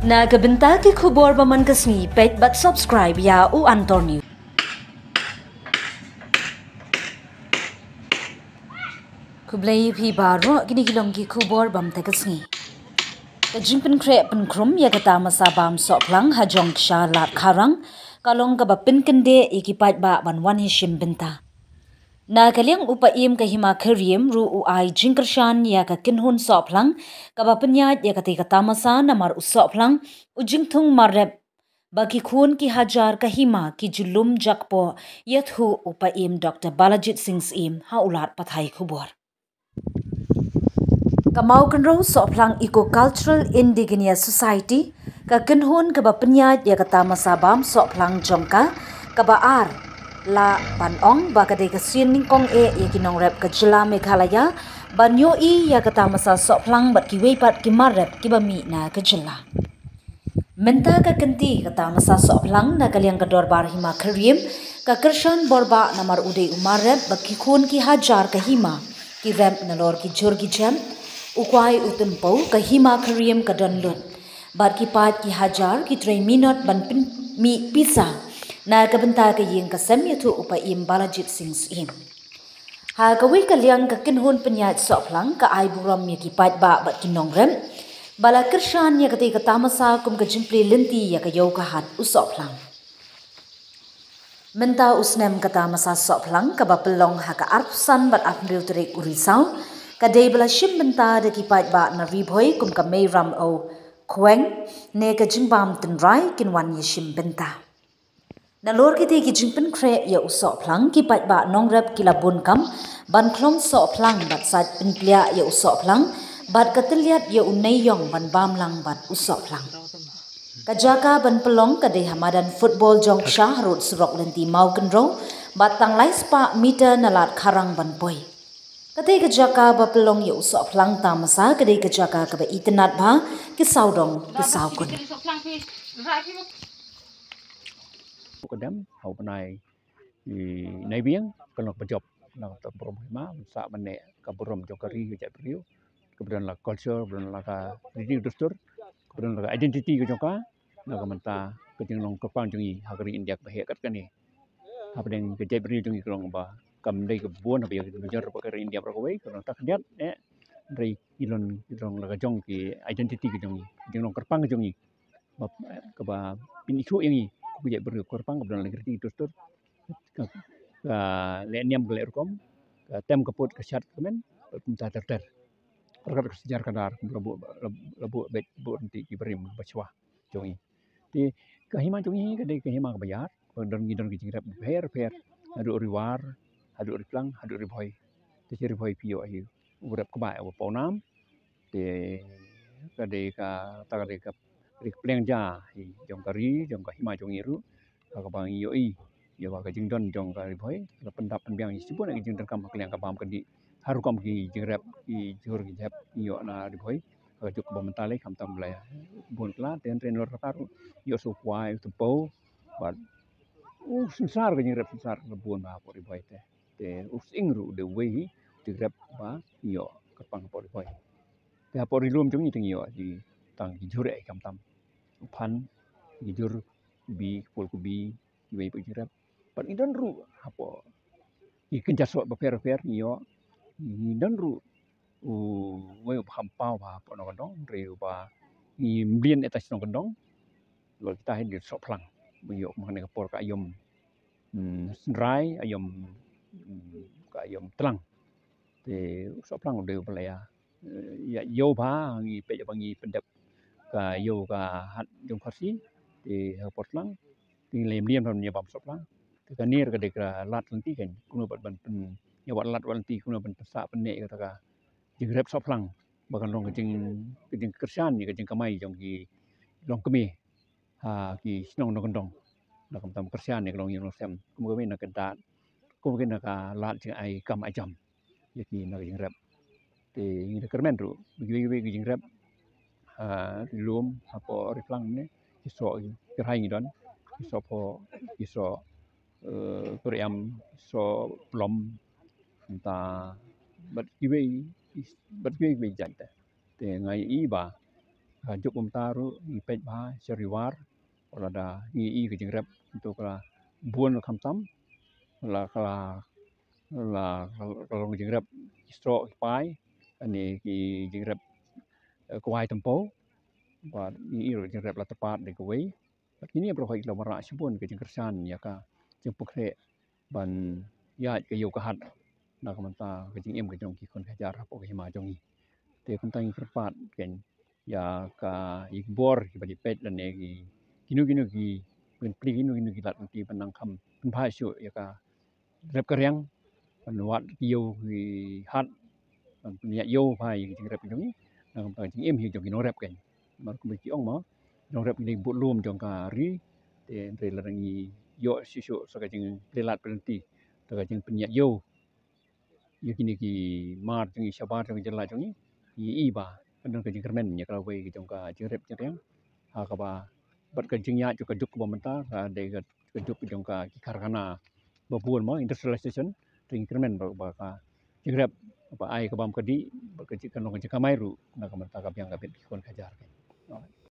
Na kabenta ki khubor baman kasni page but subscribe ya u Antonio. Kublai phi baro kini kilong ki khubor bam ta kasni. Kajingpen kre pen krum ya kata masa bam Sohphlang hajong ksha lat kharang kalong ka ba pin kende ikipaj ba ban wan hishim benta. Na kaliang Paiem Hima Khyrrim ru uai Kyrshan ya ka kinhun Sohphlang ka ba penyaj ya kata masa namar Sohphlang ujingthung marrep bagi khun ki hajar ka hima ki julum jakpo yathu Paiem Dr. Balajit Singh's im haulat pathai khubor. Kamau kanro Sohphlang Eco Cultural Indigenous Society ka kinhun ka ba penyaj ya kata masa bam Sohphlang jongka ka ba ar la banong bakade kasin ningkong yakinong rep ka jila Meghalaya banyo ya kata masa Sohphlang bat ki weipat ki marrep ki bami na ka jila. Menta ka kenti kata masa Sohphlang na kaliang ka dorbar Hima Khyrrim ka Kyrshan borba namar ude umarrep baki khun ki hajar ka hima ki rem nalor ki jur ki jam ukwai utumpau ka Hima Khyrrim ka donlut bat ki pat ki hajar ki 3 minute ban pynmih pisa na kabenta ka ying kasem yathu Paiem Balajit Singh's im. Ha kawi kaliang ka kinhun penyaj Sohphlang ka ai buram ya ki pat ba bat kinong rem bala Kyrshan ya kati katamasa kum ka jimpli linti ya ka yau ka hat Sohphlang. Menta usnem katamasa Sohphlang ka ba pelong ha ka arpusan bat apmril terik urisau ka day bala shim benta da ki pat ba na ribhoy kum ka may ram o kweng ne ka jingbam tenrai kinwan ya shim benta. Nalor kiti ki jingpen kre ya Sohphlang ki pat ba nongrep kila bunkam ban klong Sohphlang bat sat pinplia ya Sohphlang bat katiliat ya unayong ban bamlang bat Sohphlang. Kajaka ban pelong kadai hamadan football jong syahrut surok lenti mau kenro bat tanglai spa meter nalat karang ban boy. Kadai kajaka ba pelong ya Sohphlang tamasa kadai kajaka ka ba itenat ba kisaudong kisaukun. Kadam hau panai nai biang kalau pejop nak terperum hima sa mane kaburum jokari ke japriu kemudian la culture kemudian la ka ridi dustur kemudian la identity ke joka nak menta ke jinglong kepang jungi hagari india ke hekat kani apa deng ke japriu jungi kelong ba kam dei ke buon apa ya bejar ke india berkawai kalau tak lihat dari ilon la ka jong ki identity ke jungi jinglong kepang jungi ke ba pinichu yangi bujai berkorpang kemudian lagi dustur leniam gelek rukom tem keput kesyat kemen minta terter perkara kesejar kadar lebu bet bu nanti kiberim bacwa jongi di kahima jongi kadai kahima kebayar dan ngidon kijingrap fair adu riwar adu riplang adu riboy ti riboy pio ayu urap kebai ponam de kadai ka takadai ka pleng ja jong kari jong kahima jong iru ka bang yoi ya wa ka jingdon jong ka riboy la pendap penbiang sipun ka jingdon kam kliang ka bam kedi haru kam ki jingrap ki jur ki jap yo na riboy ka juk bam mentale kam tam blaya bon kla ten trainer taru yo su kwai tu po bat susar ka jingrap susar ka bon ba po riboy te ingru de we jingrap ba yo ka pang po riboy ya po rilum jong ni yo di tang ki jure kam tam pan jujur bi pol kubi we pujirap pat idan ru apo ikan jasok beper yo idan ru we hampau ba po no dong reu ba i mblien etas no dong lo kita hin di Sohphlang yo mengenai kapor ka ayom dry ayom ka ayom telang te Sohphlang de pelaya ya yo ba ngi pe bangi pendap ka yo ka hat jong farsi di Portland di lem from nyabam Sohphlang ka nir ka dekra lat lenti kan kuno bat ban pen ya wat lat lenti kuno ban pesa penne ka ka jingrep Sohphlang bakan long jing Kyrshan ni ka jing kamai jong ki long kemi ha ki snong no kendong na kam tam Kyrshan ni long yung sem kumo kemi na kedat kumo kemi na ka lat jing ai kam ai jam ya ki na jingrep te ni kermen ru bi jingrep lum apo riflang ni iso kerhai ngidon iso po iso kuriam iso plom entah bat kiwe janta te ngai i ba juk umtaru ipej bah seriwar ola da i ke jengrep untuk la buan kam tam la kalau jengrep stro pai ani ki jengrep kuai tempo và i ro jengrep la tepat de kuai kini bro hoi la mara sibun ke Kyrshan ya ka jempukre ban ya ke yo ka hat na kamanta ke jing em ke jong ki kon hajar po ke hima jongi te kamtang kerpat ken ya ka ikbor ki badi pet dan egi ginu ki pen pli ginu ki lat ki penang kam pen phai syu ya ka rep karyang pen wat yo ki hat pen ya yo phai ki rep jongi na kamtang jing em hi jongi no rep ken mar ku ki ong ma no rep ni but lum jong ka ri te re la ngi yo syu so ka jing lat pen ti to ka jing pen ya yo kini ki mar jongi sabar jongi jela jongi i ba kan ke jing kermen nya kalau we jong ka jing rep jeng ha ka ba bat ke jing ya ju ka juk ba menta ka de ke juk jong ka ki karkhana ba buon mo industrialization jing kermen ba ka jing rep ba ai ka bam ka di ba ke jing kan ka mai ru na ka menta ka byang ka bet kon kajar